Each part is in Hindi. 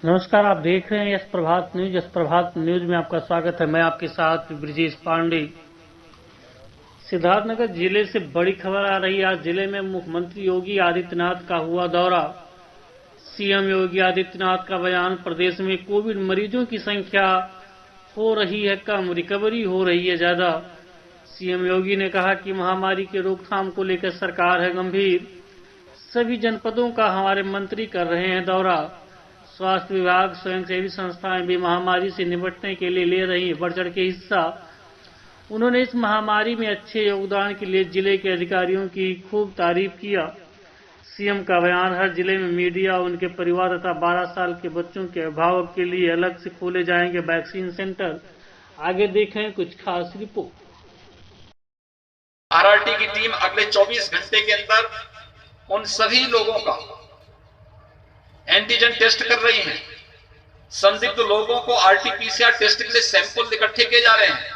नमस्कार, आप देख रहे हैं यस प्रभात न्यूज। यस प्रभात न्यूज में आपका स्वागत है। मैं आपके साथ ब्रिजेश पांडे। सिद्धार्थनगर जिले से बड़ी खबर आ रही है। आज जिले में मुख्यमंत्री योगी आदित्यनाथ का हुआ दौरा। सीएम योगी आदित्यनाथ का बयान, प्रदेश में कोविड मरीजों की संख्या हो रही है कम, रिकवरी हो रही है ज्यादा। सीएम योगी ने कहा कि महामारी के रोकथाम को लेकर सरकार है गंभीर। सभी जनपदों का हमारे मंत्री कर रहे हैं दौरा। स्वास्थ्य विभाग, स्वयंसेवी संस्थाएं भी महामारी से निपटने के लिए ले रही बढ़ चढ़ के हिस्सा। उन्होंने इस महामारी में अच्छे योगदान के लिए जिले के अधिकारियों की खूब तारीफ किया। सीएम का बयान, हर जिले में मीडिया, उनके परिवार तथा 12 साल के बच्चों के अभिभावक के लिए अलग से खोले जाएंगे वैक्सीन सेंटर। आगे देखें कुछ खास रिपोर्ट। आरआरटी की टीम अगले 24 घंटे के अंदर उन सभी लोगों का एंटीजन टेस्ट कर रही है। संदिग्ध लोगों को आरटीपीसीआर टेस्ट के लिए सैंपल इकट्ठे किए जा रहे हैं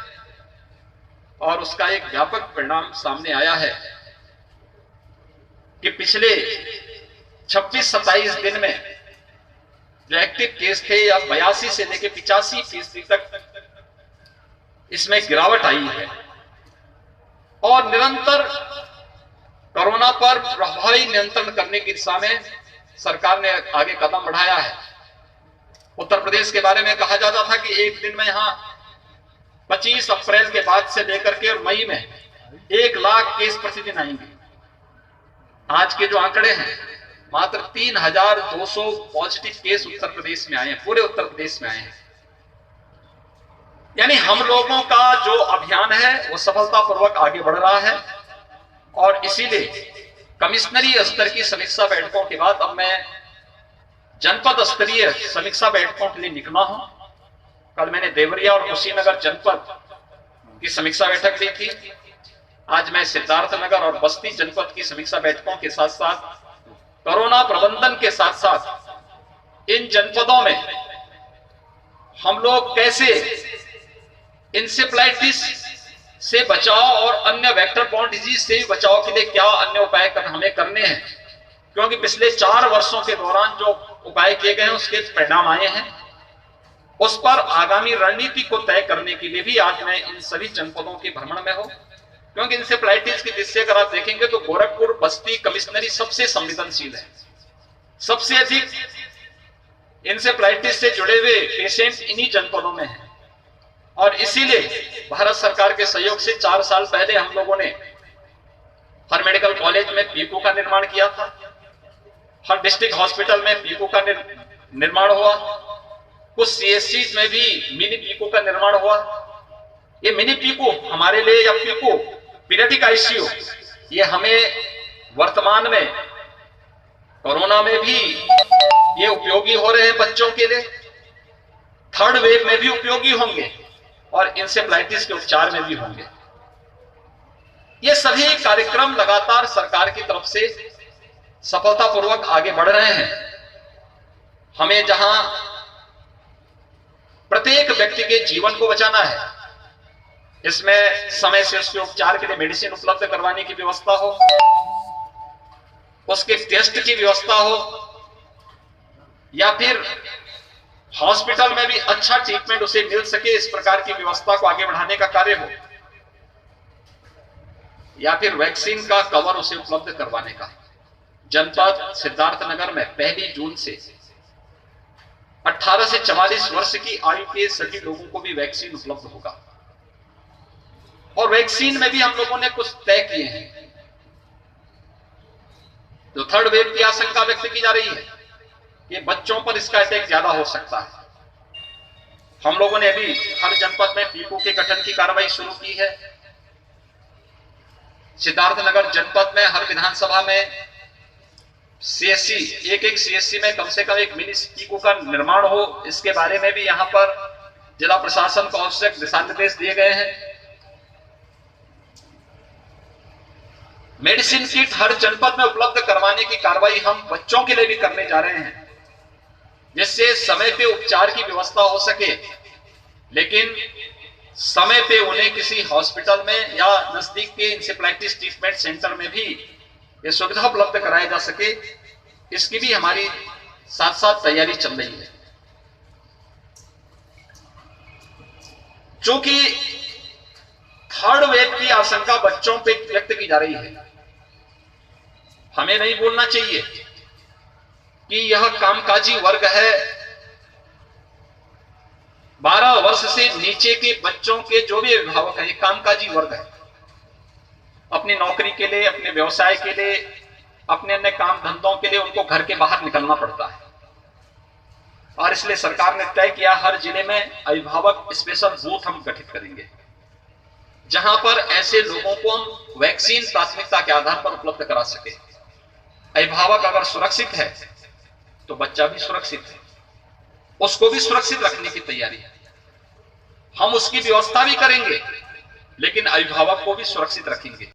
और उसका एक व्यापक परिणाम सामने आया है कि पिछले 26-27 दिन में जो एक्टिव केस थे या 82 से लेकर 85% तक इसमें गिरावट आई है और निरंतर कोरोना पर प्रभावी नियंत्रण करने की दिशा में सरकार ने आगे कदम बढ़ाया है। उत्तर प्रदेश के बारे में कहा जाता था कि एक दिन में यहां 25 अप्रैल के बाद से लेकर के और मई में 1 लाख केस प्रतिदिन आएंगे। आज के जो आंकड़े हैं, मात्र 3200 पॉजिटिव केस उत्तर प्रदेश में आए हैं, पूरे उत्तर प्रदेश में आए हैं। यानी हम लोगों का जो अभियान है वो सफलतापूर्वक आगे बढ़ रहा है और इसीलिए कमिश्नरी स्तर की समीक्षा बैठकों के बाद अब मैं जनपद स्तरीय समीक्षा बैठकों के लिए निकला हूं। कल मैंने देवरिया और कुशीनगर जनपद की समीक्षा बैठक ली थी। आज मैं सिद्धार्थनगर और बस्ती जनपद की समीक्षा बैठकों के साथ साथ कोरोना प्रबंधन के साथ साथ इन जनपदों में हम लोग कैसे इंसेफ्लाइटिस से बचाव और अन्य वेक्टर बॉर्न डिजीज से बचाव के लिए क्या अन्य उपाय हमें करने हैं, क्योंकि पिछले 4 वर्षों के दौरान जो उपाय किए गए हैं उसके परिणाम आए हैं। उस पर आगामी रणनीति को तय करने के लिए भी आज मैं इन सभी जनपदों के भ्रमण में हूं, क्योंकि इंसेफ्लाइटिस की दृष्टि अगर आप देखेंगे तो गोरखपुर, बस्ती, कमिश्नरी सबसे संवेदनशील है। सबसे अधिक इंसेफ्लाइटिस से जुड़े हुए पेशेंट इन्हीं जनपदों में हैं और इसीलिए भारत सरकार के सहयोग से 4 साल पहले हम लोगों ने हर मेडिकल कॉलेज में पीकू का निर्माण किया था। हर डिस्ट्रिक्ट हॉस्पिटल में पीकू का निर्माण हुआ। कुछ सीएससी में भी मिनी पीकू का निर्माण हुआ। ये मिनी पीकू हमारे लिए, या पीकू पीडियाट्रिक आईसीयू, ये हमें वर्तमान में कोरोना में भी ये उपयोगी हो रहे हैं बच्चों के लिए, थर्ड वेव में भी उपयोगी होंगे और इंसेफ्लाइटिस के उपचार में भी होंगे। ये सभी कार्यक्रम लगातार सरकार की तरफ से सफलतापूर्वक आगे बढ़ रहे हैं। हमें जहां प्रत्येक व्यक्ति के जीवन को बचाना है, इसमें समय से उसके उपचार के लिए मेडिसिन उपलब्ध करवाने की व्यवस्था हो, उसके टेस्ट की व्यवस्था हो, या फिर हॉस्पिटल में भी अच्छा ट्रीटमेंट उसे मिल सके, इस प्रकार की व्यवस्था को आगे बढ़ाने का कार्य हो, या फिर वैक्सीन का कवर उसे उपलब्ध करवाने का। जनपद सिद्धार्थनगर में 1 जून से 18 से 44 वर्ष की आयु के सभी लोगों को भी वैक्सीन उपलब्ध होगा और वैक्सीन में भी हम लोगों ने कुछ तय किए हैं। जो थर्ड वेव की आशंका व्यक्त की जा रही है कि बच्चों पर इसका अटैक ज्यादा हो सकता है, हम लोगों ने अभी हर जनपद में पीकू के गठन की कार्रवाई शुरू की है। सिद्धार्थनगर जनपद में हर विधानसभा में सीएससी, एक सीएससी में कम से कम एक मिनी पीकू का निर्माण हो, इसके बारे में भी यहां पर जिला प्रशासन को आवश्यक दिशा निर्देश दिए गए हैं। मेडिसिन किट हर जनपद में उपलब्ध करवाने की कार्रवाई हम बच्चों के लिए भी करने जा रहे हैं, जिससे समय पे उपचार की व्यवस्था हो सके, लेकिन समय पे उन्हें किसी हॉस्पिटल में या नजदीक के इंसेफ्लाइटिस ट्रीटमेंट सेंटर में भी ये सुविधा उपलब्ध कराई जा सके, इसकी भी हमारी साथ साथ तैयारी चल रही है। चूंकि थर्ड वेव की आशंका बच्चों पे व्यक्त की जा रही है, हमें नहीं बोलना चाहिए कि यह कामकाजी वर्ग है। 12 वर्ष से नीचे के बच्चों के जो भी अभिभावक हैं, ये कामकाजी वर्ग है। अपनी नौकरी के लिए, अपने व्यवसाय के लिए, अपने अन्य काम धंधों के लिए उनको घर के बाहर निकलना पड़ता है। और इसलिए सरकार ने तय किया हर जिले में अभिभावक स्पेशल बूथ हम गठित करेंगे, जहां पर ऐसे लोगों को हम वैक्सीन प्राथमिकता के आधार पर उपलब्ध करा सके। अभिभावक अगर सुरक्षित है तो बच्चा भी सुरक्षित है, उसको भी सुरक्षित रखने की तैयारी है। हम उसकी व्यवस्था भी करेंगे, लेकिन अभिभावक को भी सुरक्षित रखेंगे।